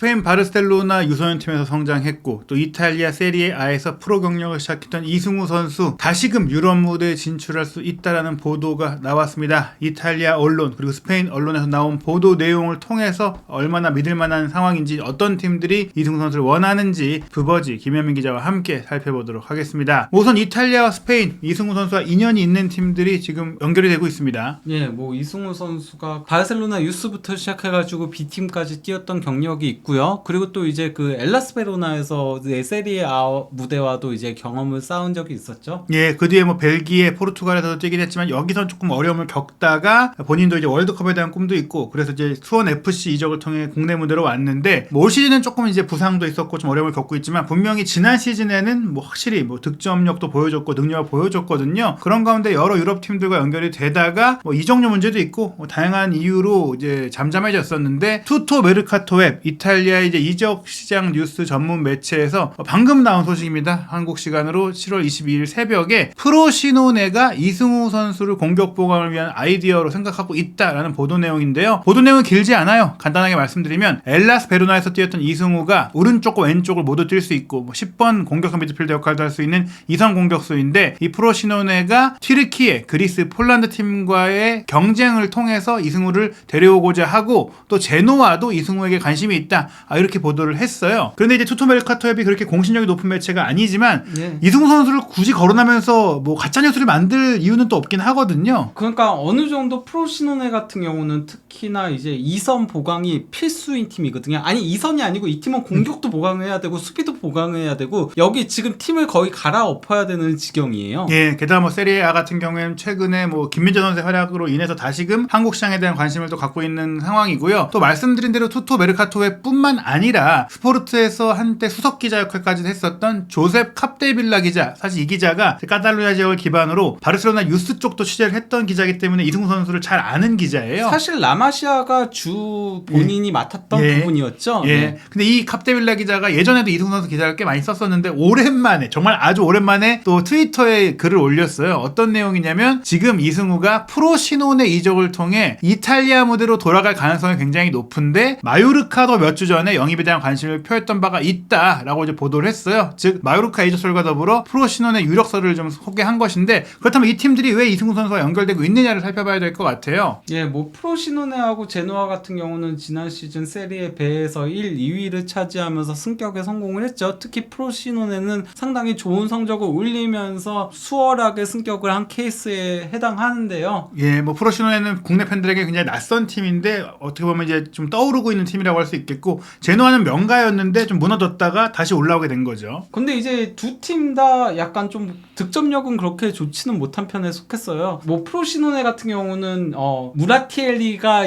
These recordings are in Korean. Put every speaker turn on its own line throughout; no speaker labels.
스페인 바르셀로나 유소년팀에서 성장했고 또 이탈리아 세리에 A에서 프로 경력을 시작했던 이승우 선수 다시금 유럽 무대에 진출할 수 있다라는 보도가 나왔습니다. 이탈리아 언론 그리고 스페인 언론에서 나온 보도 내용을 통해서 얼마나 믿을만한 상황인지 어떤 팀들이 이승우 선수를 원하는지 부버지 김현민 기자와 함께 살펴보도록 하겠습니다. 우선 이탈리아와 스페인 이승우 선수와 인연이 있는 팀들이 지금 연결이 되고 있습니다.
예, 뭐 이승우 선수가 바르셀로나 유스부터 시작해가지고 B팀까지 뛰었던 경력이 있고요. 그리고 또 이제 그 엘라스 베로나에서 세리에 A 무대와도 이제 경험을 쌓은 적이 있었죠.
예, 그 뒤에 뭐 벨기에, 포르투갈에서도 뛰긴 했지만 여기선 조금 어려움을 겪다가 본인도 이제 월드컵에 대한 꿈도 있고 그래서 이제 수원 FC 이적을 통해 국내 무대로 왔는데 뭐 올 시즌은 조금 이제 부상도 있었고 좀 어려움을 겪고 있지만 분명히 지난 시즌에는 뭐 확실히 뭐 득점력도 보여줬고 능력을 보여줬거든요. 그런 가운데 여러 유럽 팀들과 연결이 되다가 뭐 이적료 문제도 있고 뭐 다양한 이유로 이제 잠잠해졌었는데 투토 메르카토 웹 이탈리아 이제 이적 시장 뉴스 전문 매체에서 방금 나온 소식입니다. 한국 시간으로 7월 22일 새벽에 프로시노네가 이승우 선수를 공격 보강을 위한 아이디어로 생각하고 있다라는 보도 내용인데요. 보도 내용은 길지 않아요. 간단하게 말씀드리면 엘라스 베로나에서 뛰었던 이승우가 오른쪽과 왼쪽을 모두 뛸 수 있고 뭐 10번 공격형 미드필더 역할도 할 수 있는 이선 공격수인데 이 프로시노네가 튀르키예, 그리스, 폴란드 팀과의 경쟁을 통해서 이승우를 데려오고자 하고 또 제노아도 이승우에게 관심이 있다. 이렇게 보도를 했어요. 그런데 이제 투토 메르카토 웹이 그렇게 공신력이 높은 매체가 아니지만 이승우 선수를 굳이 거론하면서 뭐 가짜뉴스를 만들 이유는 또 없긴 하거든요.
그러니까 어느 정도 프로시노네 같은 경우는 특히나 이제 2선 보강이 필수인 팀이거든요. 아니 2선이 아니고 이 팀은 공격도 보강해야 되고 수비도 보강해야 되고 여기 지금 팀을 거의 갈아엎어야 되는 지경이에요.
예, 게다가 뭐 세리에 A 같은 경우에는 최근에 뭐 김민재 선수의 활약으로 인해서 다시금 한국 시장에 대한 관심을 또 갖고 있는 상황이고요. 또 말씀드린 대로 투토 메르카토뿐만 아니라 스포르트에서 한때 수석 기자 역할까지 했었던 조셉 캅데빌라 기자, 사실 이 기자가 카탈루냐 지역을 기반으로 바르셀로나 유스 쪽도 취재를 했던 기자이기 때문에 이승우 선수를 잘 아는 기자예요.
사실 라마시아가 주 본인이 맡았던 부분이었죠.
예. 근데 이 캅데빌라 기자가 예전에도 이승우 선수 기사를 꽤 많이 썼었는데 오랜만에 정말 아주 오랜만에 또 트위터에 글을 올렸어요. 어떤 내용이냐면 지금 이승우가 프로시노네 이적을 통해 이탈리아 무대로 돌아갈 가능성이 굉장히 높은데 마요르카도 몇 주 전에 영입에 대한 관심을 표했던 바가 있다라고 이제 보도를 했어요. 즉 마요르카 이적설과 더불어 프로시노네 유력설을 좀 소개한 것인데 그렇다면 이 팀들이 왜 이승우 선수와 연결되고 있느냐를 살펴봐야 될 것 같아요.
예, 뭐 프로시노네하고 제노아 같은 경우는 지난 시즌 세리에 B에서 1, 2위를 차지하면서 승격에 성공을 했죠. 특히 프로시노네는 상당히 좋은 성적을 올리면서 수월하게 승격을 한 케이스에 해당하는데요.
예, 뭐 프로시노네는 국내 팬들에게 굉장히 낯선 팀인데 어떻게 보면 이제 좀 떠오르고 있는 팀이라고 할 수 있겠고 제노아는 명가였는데 좀 무너졌다가 다시 올라오게 된 거죠.
근데 이제 두 팀 다 약간 좀 득점력은 그렇게 좋지는 못한 편에 속했어요. 뭐 프로시노네 같은 경우는 무라티엘리가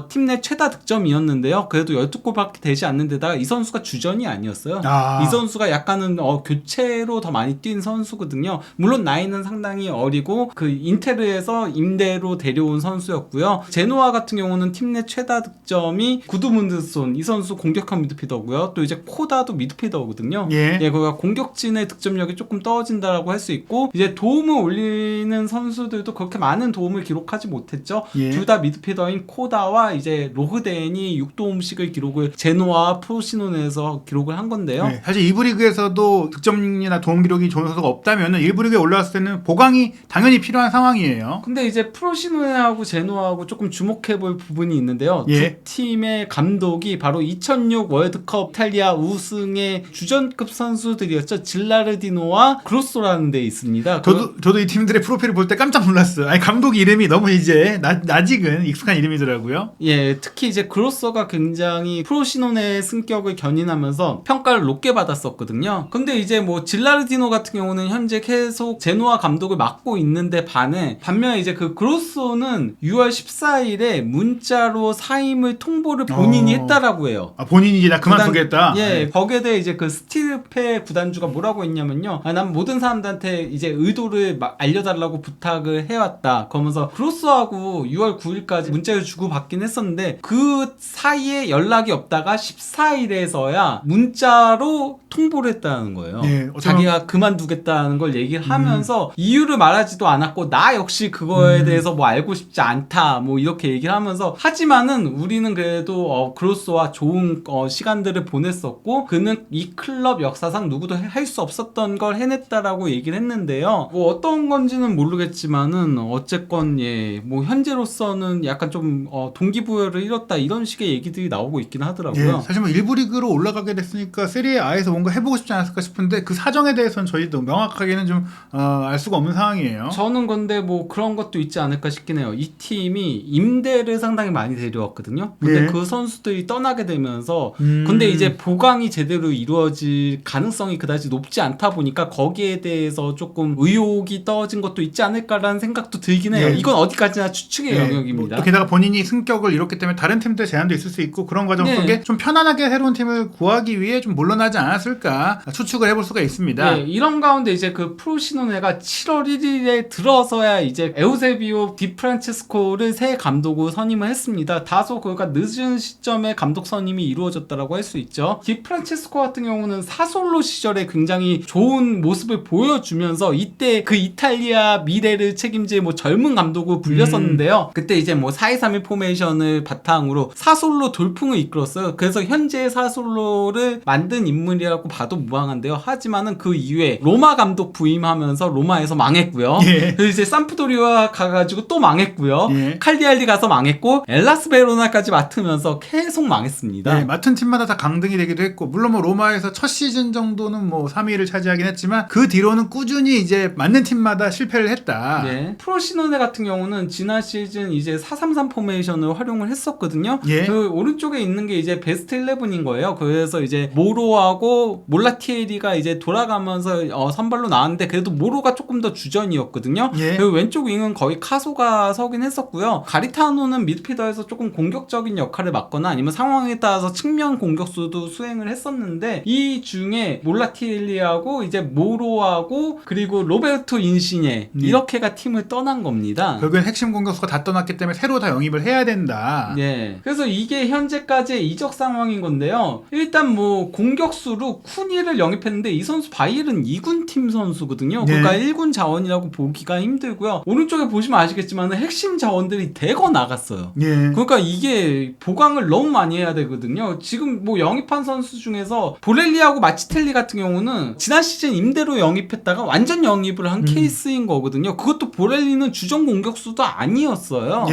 팀 내 최다 득점이었는데요. 그래도 12골밖에 되지 않는 데다가 이 선수가 주전이 아니었어요. 이 선수가 약간은 교체로 더 많이 뛴 선수거든요. 물론 나이는 상당히 어리고 그 인테르에서 임대로 데려온 선수였고요. 제노아 같은 경우는 팀 내 최다 득점이 구드문드손 이 선수 공격형 미드필더고요. 또 이제 코다도 미드필더거든요. 그가 공격진의 득점력이 조금 떨어진다라고 할 수 있고 이제 도움을 올리는 선수들도 그렇게 많은 도움을 기록하지 못했죠. 둘 다 미드필더인 코다와 이제 로흐덴이 6도움씩을 기록을 제노아 프로시노네에서 기록을 한 건데요.
사실 2부 리그에서도 득점이나 도움 기록이 좋은 선수가 없다면 1부 리그에 올라왔을 때는 보강이 당연히 필요한 상황이에요.
근데 이제 프로시노네하고 제노아하고 조금 주목해볼 부분이 있는데요. 두 팀의 감독이 바로 2006 월드컵 이탈리아 우승의 주전급 선수들이었죠. 질라르디노와 그로소라는 데 있습니다.
저도 이 팀들의 프로필을 볼 때 깜짝 놀랐어요. 아니 감독 이름이 너무 이제 아직은 익숙한 이름이더라고요.
예, 특히 이제 그로소가 굉장히 프로시노네의 승격을 견인하면서 평가를 높게 받았었거든요. 근데 이제 뭐 질라르디노 같은 경우는 현재 계속 제노아 감독을 맡고 있는데 반면에 이제 그 그로소는 6월 14일에 문자로 사임을 통보를 본인이 했다라고 해요.
본인이 이제 나 그만두겠다.
거기에 대해 이제 그 스티르페 구단주가 뭐라고 했냐면요. 난 모든 사람들한테 이제 의도를 알려달라고 부탁을 해왔다. 그러면서 그로소하고 6월 9일까지 문자를 주고받긴 했었는데 그 사이에 연락이 없다가 14일에서야 문자로 통보를 했다는 거예요. 자기가 그만두겠다는 걸 얘기를 하면서 이유를 말하지도 않았고 나 역시 그거에 대해서 뭐 알고 싶지 않다 뭐 이렇게 얘기를 하면서 하지만은 우리는 그래도 그로소와 좋은 좋은 시간들을 보냈었고 그는 이 클럽 역사상 누구도 할 수 없었던 걸 해냈다라고 얘기를 했는데요. 뭐 어떤 건지는 모르겠지만은 어쨌건 뭐 현재로서는 약간 좀 동기부여를 잃었다 이런 식의 얘기들이 나오고 있긴 하더라고요.
사실 뭐 일부 리그로 올라가게 됐으니까 세리에 A에서 뭔가 해보고 싶지 않았을까 싶은데 그 사정에 대해서는 저희도 명확하게는 좀 알 수가 없는 상황이에요.
저는 근데 뭐 그런 것도 있지 않을까 싶긴 해요. 이 팀이 임대를 상당히 많이 데려왔거든요. 근데 그 선수들이 떠나게 되면서 근데 이제 보강이 제대로 이루어질 가능성이 그다지 높지 않다 보니까 거기에 대해서 조금 의혹이 떨어진 것도 있지 않을까라는 생각도 들긴 해요. 이건 어디까지나 추측의 영역입니다.
또 게다가 본인이 승격을 잃었기 때문에 다른 팀들 제한도 있을 수 있고 그런 과정 속에 좀 편안하게 새로운 팀을 구하기 위해 좀 물러나지 않았을까 추측을 해볼 수가 있습니다.
이런 가운데 이제 그 프로시노네가 7월 1일에 들어서야 이제 에우세비오 디프란체스코를 새 감독으로 선임을 했습니다. 다소 그러니까 늦은 시점에 감독 선임이 이루어졌다라고 할 수 있죠. 디프란체스코 같은 경우는 사솔로 시절에 굉장히 좋은 모습을 보여주면서 이때 그 이탈리아 미래를 책임질 뭐 젊은 감독으로 불렸었는데요. 그때 이제 뭐 4-2-3-1 포메이션을 바탕으로 사솔로 돌풍을 이끌었어요. 그래서 현재 사솔로를 만든 인물이라고 봐도 무방한데요. 하지만은 그 이후에 로마 감독 부임하면서 로마에서 망했고요. 그리고 이제 삼프도리아 가가지고 또 망했고요. 칼리알리 가서 망했고 엘라스 베로나까지 맡으면서 계속 망했습니다.
맡은 팀마다 다 강등이 되기도 했고 물론 뭐 로마에서 첫 시즌 정도는 뭐 3위를 차지하긴 했지만 그 뒤로는 꾸준히 이제 맞는 팀마다 실패를 했다.
프로시노네 같은 경우는 지난 시즌 이제 4-3-3 포메이션을 활용을 했었거든요. 그 오른쪽에 있는 게 이제 베스트 11인 거예요. 그래서 이제 모로하고 몰라티에리가 이제 돌아가면서 선발로 나왔는데 그래도 모로가 조금 더 주전이었거든요. 그리고 왼쪽 윙은 거의 카소가 서긴 했었고요. 가리타노는 미드필더에서 조금 공격적인 역할을 맡거나 아니면 상황에 따라서 측면 공격수도 수행을 했었는데 이 중에 몰라티엘리하고 이제 모로하고 그리고 로베르토 인시녜 이렇게가 팀을 떠난 겁니다.
결국엔 핵심 공격수가 다 떠났기 때문에 새로 다 영입을 해야 된다.
그래서 이게 현재까지의 이적 상황인 건데요. 일단 뭐 공격수로 쿠니를 영입했는데 이 선수 바이에른 2군 팀 선수거든요. 그러니까 1군 자원이라고 보기가 힘들고요. 오른쪽에 보시면 아시겠지만 핵심 자원들이 대거 나갔어요. 그러니까 이게 보강을 너무 많이 해야 되거든요. 지금 뭐 영입한 선수 중에서 보렐리하고 마치텔리 같은 경우는 지난 시즌 임대로 영입했다가 완전 영입을 한 케이스인 거거든요. 그것도 보렐리는 주전 공격수도 아니었어요.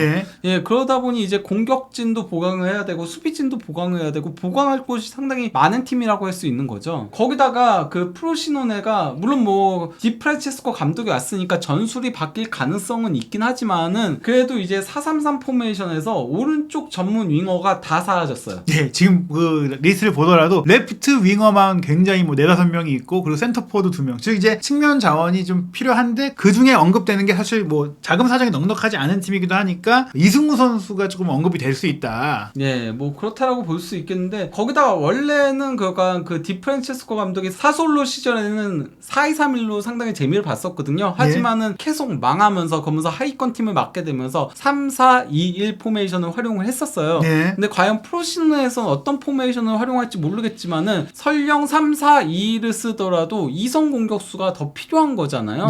그러다 보니 이제 공격진도 보강을 해야 되고 수비진도 보강을 해야 되고 보강할 곳이 상당히 많은 팀이라고 할 수 있는 거죠. 거기다가 그 프로시노네가 물론 뭐 디프란체스코 감독이 왔으니까 전술이 바뀔 가능성은 있긴 하지만은 그래도 이제 4-3-3 포메이션에서 오른쪽 전문 윙어가 다 사라졌어요.
지금 그 리스트를 보더라도 레프트 윙어만 굉장히 뭐 4-5명이 있고 그리고 센터포드 2명. 즉 이제 측면 자원이 좀 필요한데 그 중에 언급되는 게 사실 뭐 자금 사정이 넉넉하지 않은 팀이기도 하니까 이승우 선수가 조금 언급이 될 수 있다.
뭐 그렇다라고 볼 수 있겠는데 거기다가 원래는 그 디프란체스코 감독이 사솔로 시절에는 4-2-3-1로 상당히 재미를 봤었거든요. 하지만은 계속 망하면서 그러면서 하위권 팀을 맡게 되면서 3-4-2-1 포메이션을 활용을 했었어요. 근데 과연 프로시노에서는 어떤 포메이션을 활용할지 모르겠지만은 설령 3-4-2-1을 쓰더라도 이성 공격수가 더 필요한 거잖아요.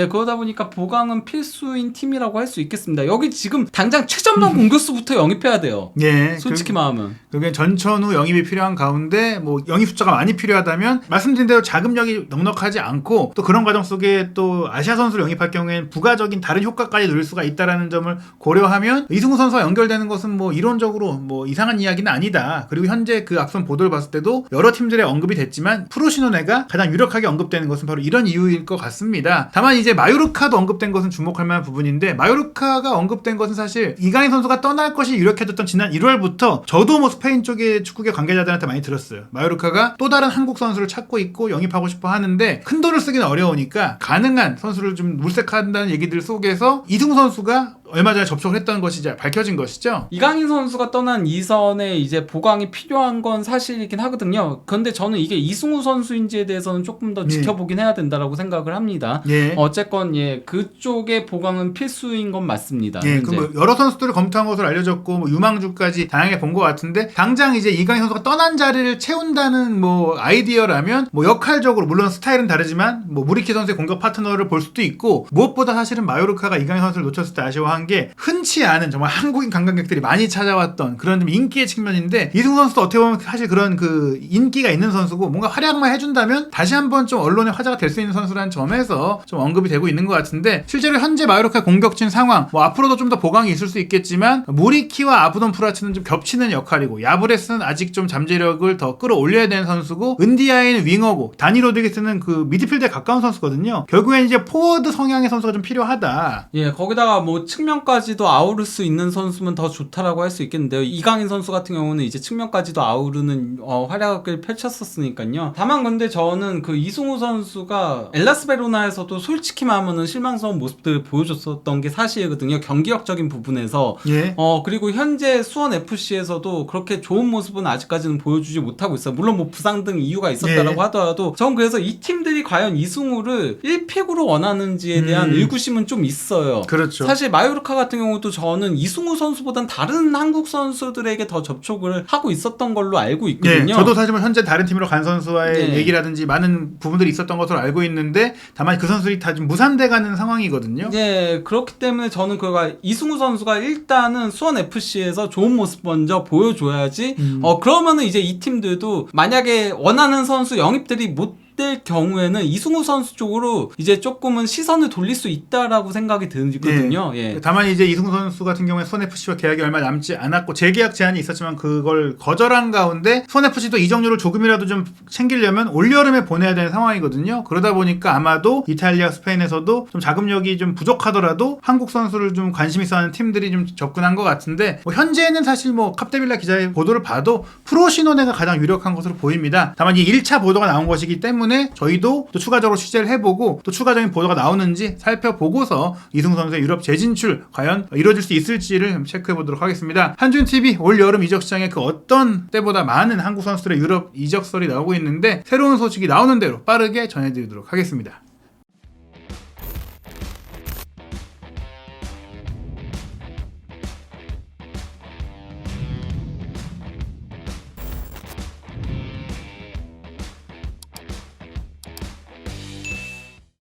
그러다 보니까 보강은 필수인 팀이라고 할 수 있겠습니다. 여기 지금 당장 최전방 공격수부터 영입해야 돼요. 솔직히 마음은.
그게 전천후 영입이 필요한 가운데 뭐 영입 숫자가 많이 필요하다면 말씀드린 대로 자금력이 넉넉하지 않고 또 그런 과정 속에 또 아시아 선수를 영입할 경우에는 부가적인 다른 효과까지 누릴 수가 있다라는 점을 고려하면 이승우 선수와 연결되는 것은 뭐 이론적으로 뭐 이상한 이야기는 아니다. 그리고 현재 그 앞선 보도를 봤을 때도 여러 팀들의 언급이 됐지만 프로시노네가 가장 유력하게 언급되는 것은 바로 이런 이유일 것 같습니다. 다만 이제 마요르카도 언급된 것은 주목할 만한 부분인데 마요르카가 언급된 것은 사실 이강인 선수가 떠날 것이 유력해졌던 지난 1월부터 저도 뭐 스페인 쪽의 축구계 관계자들한테 많이 들었어요. 마요르카가 또 다른 한국 선수를 찾고 있고 영입하고 싶어 하는데 큰 돈을 쓰기는 어려우니까 가능한 선수를 좀 물색한다는 얘기들 속에서 이승우 선수가 얼마 전에 접촉을 했다는 것이 이제 밝혀진 것이죠.
이강인 선수가 떠난 이선에 이제 보강이 필요한 건 사실이긴 하거든요. 그런데 저는 이게 이승우 선수인지에 대해서는 조금 더 지켜보긴 해야 된다라고 생각을 합니다. 어쨌건 그쪽의 보강은 필수인 건 맞습니다.
뭐 여러 선수들을 검토한 것으로 알려졌고 뭐 유망주까지 다양하게 본 것 같은데 당장 이제 이강인 선수가 떠난 자리를 채운다는 뭐 아이디어라면 뭐 역할적으로 물론 스타일은 다르지만 뭐 무리키 선수의 공격 파트너를 볼 수도 있고 무엇보다 사실은 마요르카가 이강인 선수를 놓쳤을 때 아쉬워하는 한 게 흔치 않은 정말 한국인 관광객들이 많이 찾아왔던 그런 좀 인기의 측면인데 이승우 선수도 어떻게 보면 사실 그런 그 인기가 있는 선수고 뭔가 활약만 해준다면 다시 한번 좀 언론의 화제가 될 수 있는 선수라는 점에서 좀 언급이 되고 있는 것 같은데 실제로 현재 마요르카 공격진 상황 뭐 앞으로도 좀 더 보강이 있을 수 있겠지만 무리키와 아브돈 프라츠는 좀 겹치는 역할이고 야브레스는 아직 좀 잠재력을 더 끌어올려야 되는 선수고 은디아이는 윙어고 다니 로드리게스는 그 미드필드에 가까운 선수거든요. 결국엔 이제 포워드 성향의 선수가 좀 필요하다.
예, 거기다가 뭐 측면까지도 아우를 수 있는 선수면 더 좋다라고 할 수 있겠는데요. 이강인 선수 같은 경우는 이제 측면까지도 아우르는 활약을 펼쳤었으니까요. 다만 근데 저는 그 이승우 선수가 엘라스 베로나에서도 솔직히 말하면은 실망스러운 모습들을 보여줬었던 게 사실이거든요. 경기력적인 부분에서.
예.
그리고 현재 수원 FC에서도 그렇게 좋은 모습은 아직까지는 보여주지 못하고 있어요. 물론 뭐 부상 등 이유가 있었다라고 하더라도 전 그래서 이 팀들이 과연 이승우를 1픽으로 원하는지에 대한 의구심은 좀 있어요.
그렇죠.
사실 마요르카 같은 경우도 저는 이승우 선수보단 다른 한국 선수들에게 더 접촉을 하고 있었던 걸로 알고 있거든요.
예, 저도 사실 뭐 현재 다른 팀으로 간 선수와의
네.
얘기라든지 많은 부분들이 있었던 것으로 알고 있는데 다만 그 선수들이 다 지금 무산돼가는 상황이거든요.
네, 그렇기 때문에 저는 이승우 선수가 일단은 수원 FC에서 좋은 모습 먼저 보여줘야지. 그러면은 이제 이 팀들도 만약에 원하는 선수 영입들이 못 될 경우에는 이승우 선수 쪽으로 이제 조금은 시선을 돌릴 수 있다라고 생각이 들거든요. 예.
다만 이제 이승우 선수 같은 경우에 수원 FC와 계약이 얼마 남지 않았고 재계약 제한이 있었지만 그걸 거절한 가운데 수원 FC도 이적료를 조금이라도 좀 챙기려면 올여름에 보내야 되는 상황이거든요. 그러다 보니까 아마도 이탈리아, 스페인에서도 좀 자금력이 좀 부족하더라도 한국 선수를 좀 관심 있어하는 팀들이 좀 접근한 것 같은데 뭐 현재는 사실 뭐 캅데빌라 기자의 보도를 봐도 프로시노네가 가장 유력한 것으로 보입니다. 다만 이 1차 보도가 나온 것이기 때문에 저희도 또 추가적으로 취재를 해보고 또 추가적인 보도가 나오는지 살펴보고서 이승우 선수의 유럽 재진출 과연 이루어질 수 있을지를 체크해보도록 하겠습니다. 한준TV 올 여름 이적 시장에 그 어떤 때보다 많은 한국 선수들의 유럽 이적설이 나오고 있는데 새로운 소식이 나오는 대로 빠르게 전해드리도록 하겠습니다.